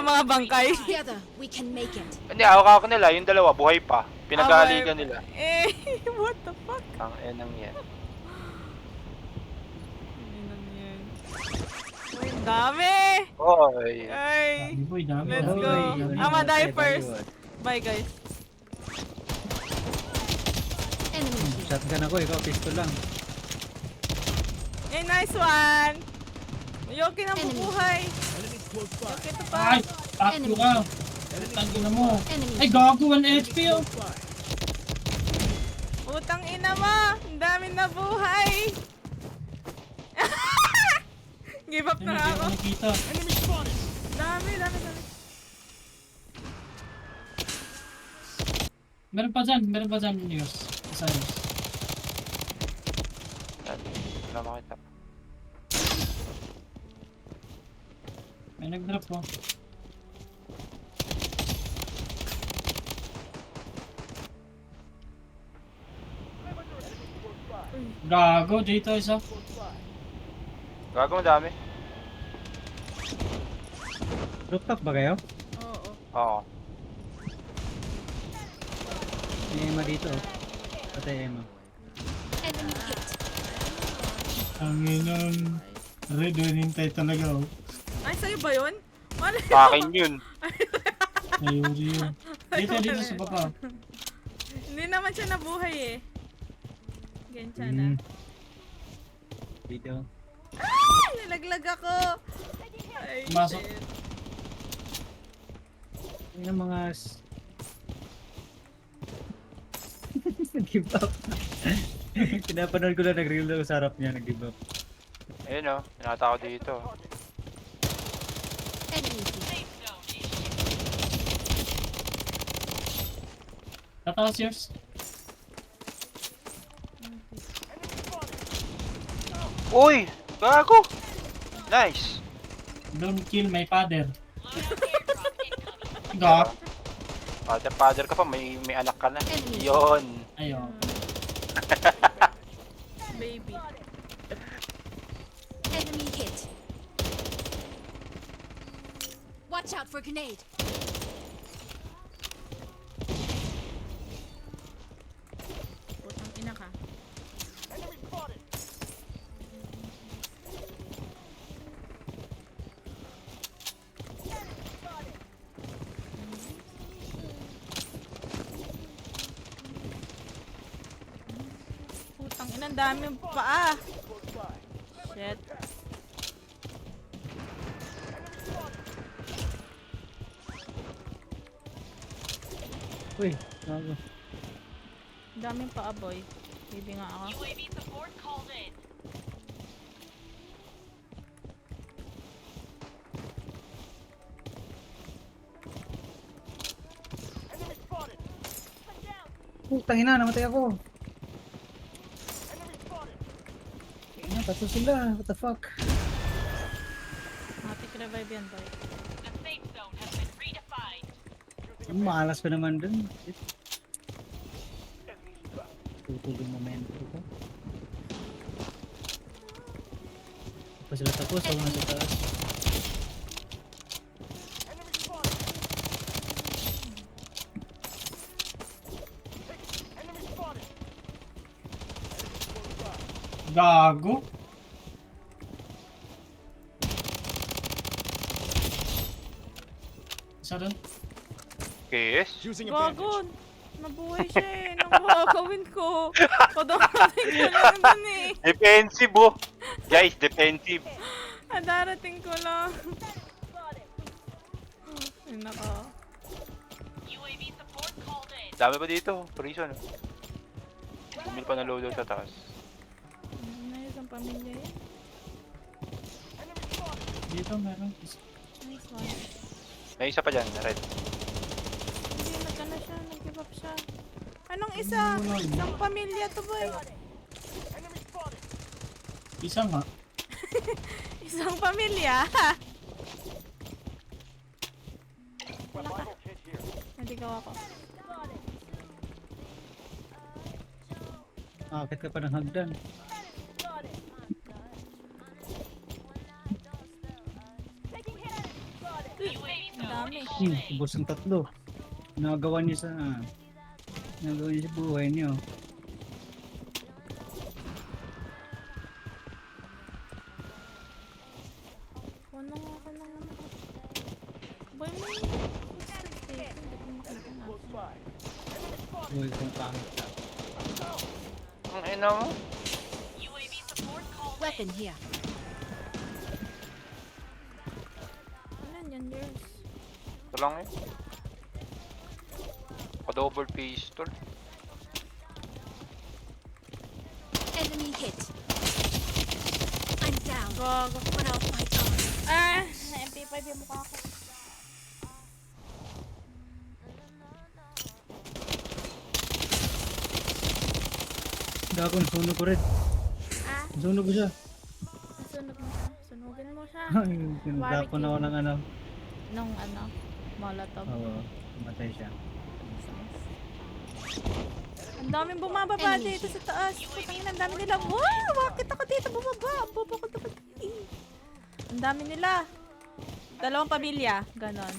mga bangkay. Together, we can make it. Hindi, hawak nila, yung dalawa, buhay pa. Pinaghahalikan nila. What the fuck? Ang enang yan. Uy, ang dami! Oy. Ay! Boy, dami. Let's Dami. go. Oy, I'ma die tayo, first. tayo. Bye guys. Enemy here. Shotgun ako, ikaw pistol lang. nice one! Yoki na bubuhay! Yoki ito pa! Ay! Tatlo ka! Tangin na mo! Enemy. Ay, gago! 1 HP oh! Putang ina mo! Ang dami na buhay! Give up Hindi na na ako. nakita. Dami. Meron pa dyan, News. Isa yun. Wala makita. May nag-drop oh. Gago, dito isa. Gago madami. Rooftop ba kayo? Oo. Oo. May Emma dito. Patay Emma. Enemy hit. Ang inang red winintay talaga oh. Ay, sa'yo ba yun? Wala. Sa akin yun. Ayuri yun. Dito sa baba. Hindi naman siya nabuhay eh. Ganyan na. Dito. Ay, nalaglag ako! Ay, Pumasok. shit. Yung mga... Nag-give up. Pinapanood ko lang nag-reel daw sa harap niya, nag-give up. Ayun o, pinata ko dito. Enemy hit. Tataas yours. Uy! Gago! Nice! Don't kill my father. Gak. Father ka pa, may anak ka na. Enemy. Yun! Ayun. Baby. Enemy hit. Watch out for grenade. Putang ina ka. Putang ina, ang dami pa. Shit. Uy, gago. Ang daming paa, boy. Baby nga ako. Putang ina, namatay ako. Ina, tatlo sila. What the fuck? Matik revive yan, boy. Ang malas ko naman dun. Tutulong yung momento ko. Pa sila tapos, ako nasa taas. Gago. Isa doon. Yes? Gago! Nabuhay siya eh. Anong gagawin ko? Padarating ko lang dun eh. Defensive oh! Guys, defensive! Darating ko lang. Ay, nako. Dami pa dito, prison. Bumili pa ng loadout sa taas. Ano na isang pamilya yan? Dito meron. Isa. Nice one. May isa pa dyan, red. Hindi, nagkana siya. Nag-give up siya. Anong isa? Wala, wala. Isang pamilya to, boy. Isa nga. Isang pamilya. Wala ka. Hindi gawa ko. Akit ka pa ng hagdan. Ang dami. Ubos ang tatlo. Nagawa niyo sa buhay niyo. Ano nga ka lang naman. Boy, may... Hindi ko makita na. Buhay kong pangit ka. Ang ina mo? Weapon here. Ano yan, yours? Ito lang eh. Pa-double pistol. Enemy hit. I'm down. Gago. One off my arm. Ah, na MP5 yung mukha ko. Gago, nasunog ko rin. Ah, Nasunog ko siya. nasunog mo siya. Sunugin mo siya. Tinatapon ako ng ano. Nung ano, molotov. Oo, matay siya. Ang daming bumababa dito sa taas. Putang ina, ang dami nila. Wow! Bakit ako dito bumaba? Ang bobo ko dapat. Ang dami nila. Dalawang pamilya. Ganon.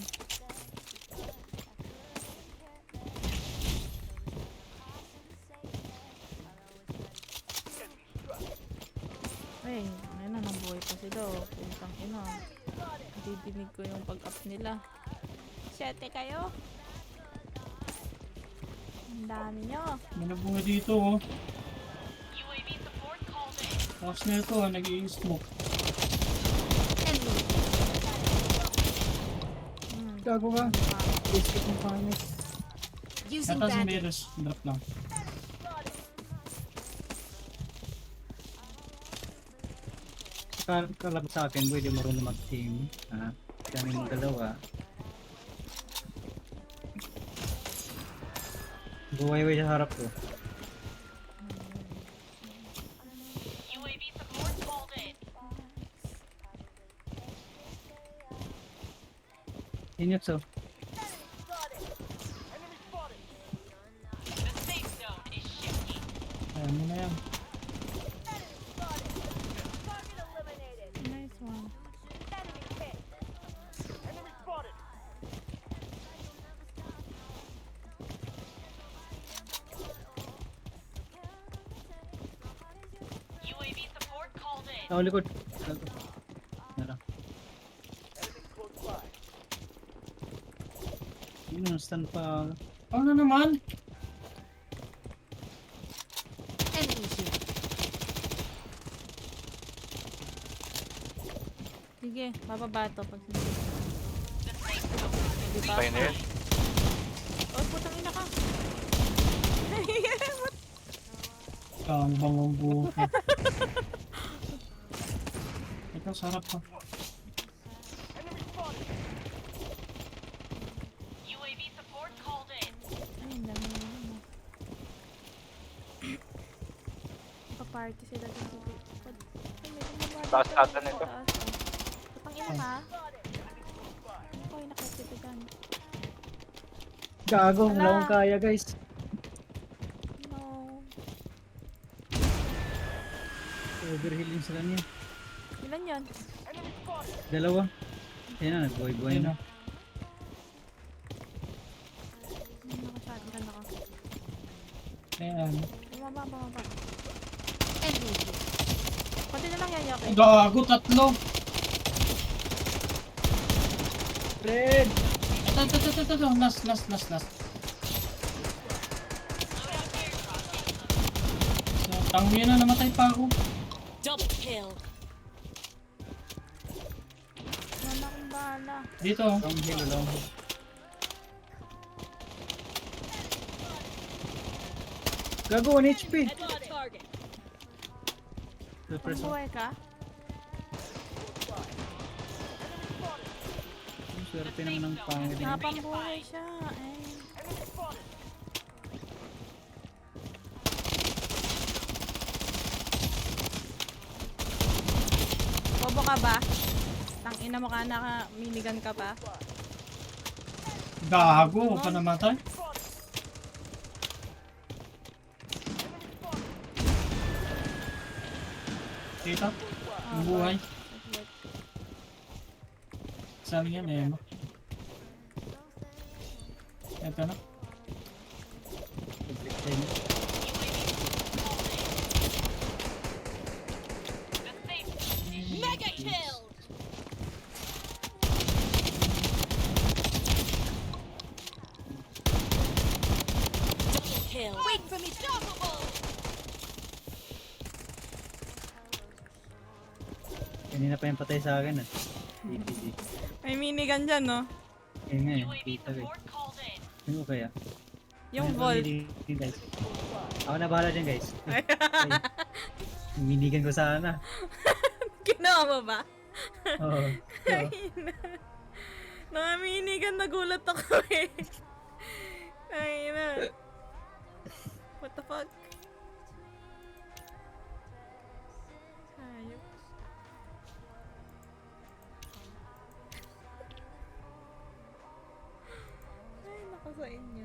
Ay, ano nang buhay pa sila. Oh. Putang ina. Didinig ko yung pag-up nila. Siyete kayo. Ang dami nyo. May nabunga dito oh. Tapos na ito ah, nag-i-smoke. Enemy. Gago ka. Biscuit ng pangit. Using Nata si bandit. Meros, drop lang. Kalab sa akin, boy, di marunong mag-team. Ha? Kami mong dalawa. Buwayway sa harap ko. Inyot so. Ayan mo na yan. Nice one. Ako likod. Gago. Nara. Yun, stun pa. Ano naman? Enemy here. Sige, bababa to pag hindi. Tayo na yun. Oh, putang ina ka. Ang bangong buhay. Ito, sarap pa. Ay, ang dami na yun. Pa-party sila dun sa likod. Ay, may bumaba Taas dito. ata nito. Taas, oh. Putang ina ka. Ano ko yung nakasitigan? Gago, wala Ala. akong kaya guys. No. Overhealing sa kanya. Ilan yun? Dalawa. Ayun na, nagbuhay-buhay Ayun na. na. Nakashotgun ako. Ayan. Bumaba. Enemy here. Konti na lang yan, Yoke. Gago, tatlo. Fred! Ito. Last. So, tangin na, namatay pa ako. Double kill. Wala akong bala. Dito. oh. Long hill. Gago, 1 HP! The first one. Buhay ka? Swerte naman ng pangit. Napambuhay siya. Ay. Bobo ka ba? Tangina mo ka na minigun ka pa. Gago, pa namatay. Dito. Ang buhay. Saglit. Saan yan eh? No? Ito na. Mega kill. Double kill. Wait for me. Double. Kanina pa yung patay sa akin ah. GG. May minigun dyan, no? Ayun nga eh, kita ko eh. Ano kaya? Yung Ano ba vault. minigun, guys? Ako na bahala dyan guys. Ay, minigan ko sana. Ginawa mo ba? Oo. Oo. Nakaminigan, nagulat ako eh. Ay, na. What the fuck? Hayop. Ay, nako sa inyo.